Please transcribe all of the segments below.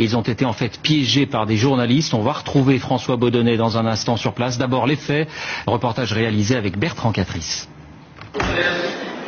Ils ont été en fait piégés par des journalistes. On va retrouver François Baudonnet dans un instant sur place. D'abord les faits, reportage réalisé avec Bertrand Catrice.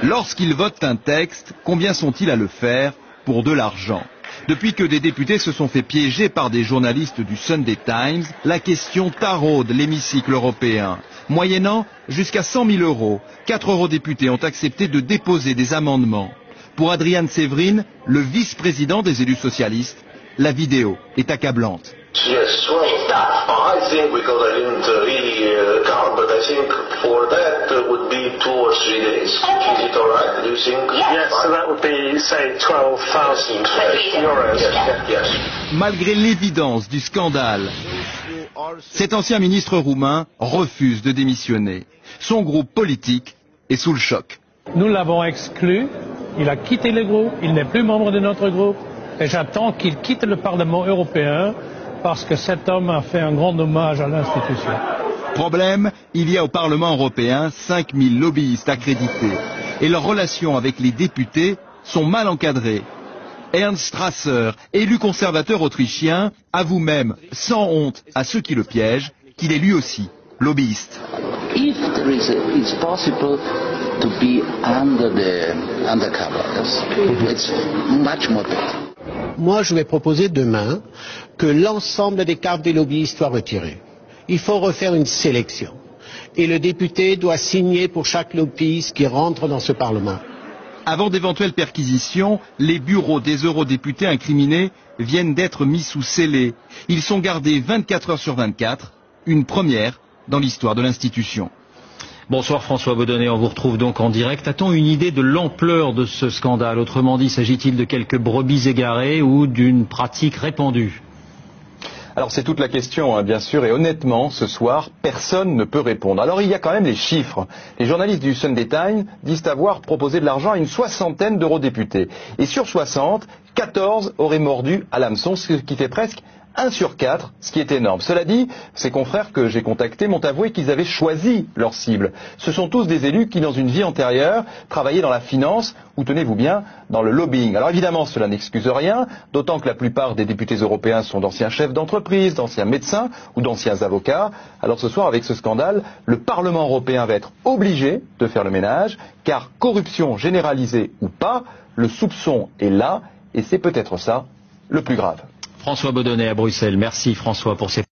Lorsqu'ils votent un texte, combien sont-ils à le faire pour de l'argent? Depuis que des députés se sont fait piéger par des journalistes du Sunday Times, la question taraude l'hémicycle européen. Moyennant jusqu'à 100 000 €, 4 eurodéputés ont accepté de déposer des amendements. Pour Adrian Severin, le vice-président des élus socialistes, la vidéo est accablante. Yes, well, I think we got into the car, but I think for that would be 2 or 3 days. Is it all right? Do you think? Yes, so that would be, say, 12,000 euros. Yes. Malgré l'évidence du scandale, cet ancien ministre roumain refuse de démissionner. Son groupe politique est sous le choc. Nous l'avons exclu, il a quitté le groupe, il n'est plus membre de notre groupe, et j'attends qu'il quitte le Parlement européen parce que cet homme a fait un grand hommage à l'institution. Problème, il y a au Parlement européen 5000 lobbyistes accrédités et leurs relations avec les députés sont mal encadrées. Ernst Strasser, élu conservateur autrichien, avoue même, sans honte à ceux qui le piègent, qu'il est lui aussi lobbyiste. If it's possible to be under the undercovers, it's much more better. Moi, je vais proposer demain que l'ensemble des cartes des lobbyistes soient retirées. Il faut refaire une sélection. Et le député doit signer pour chaque lobbyiste qui rentre dans ce Parlement. Avant d'éventuelles perquisitions, les bureaux des eurodéputés incriminés viennent d'être mis sous scellé. Ils sont gardés 24 heures sur 24, une première dans l'histoire de l'institution. Bonsoir François Baudonnet, on vous retrouve donc en direct. A-t-on une idée de l'ampleur de ce scandale? Autrement dit, s'agit-il de quelques brebis égarées ou d'une pratique répandue? Alors c'est toute la question, bien sûr, et honnêtement, ce soir, personne ne peut répondre. Alors il y a quand même les chiffres. Les journalistes du Sunday Times disent avoir proposé de l'argent à une 60aine d'eurodéputés. Et sur 60, 14 auraient mordu à l'hameçon, ce qui fait presque 1 sur 4, ce qui est énorme. Cela dit, ces confrères que j'ai contactés m'ont avoué qu'ils avaient choisi leur cible. Ce sont tous des élus qui, dans une vie antérieure, travaillaient dans la finance ou, tenez-vous bien, dans le lobbying. Alors évidemment, cela n'excuse rien, d'autant que la plupart des députés européens sont d'anciens chefs d'entreprise, d'anciens médecins ou d'anciens avocats. Alors ce soir, avec ce scandale, le Parlement européen va être obligé de faire le ménage, car corruption généralisée ou pas, le soupçon est là, et c'est peut-être ça le plus grave. François Baudonnet à Bruxelles. Merci François pour ces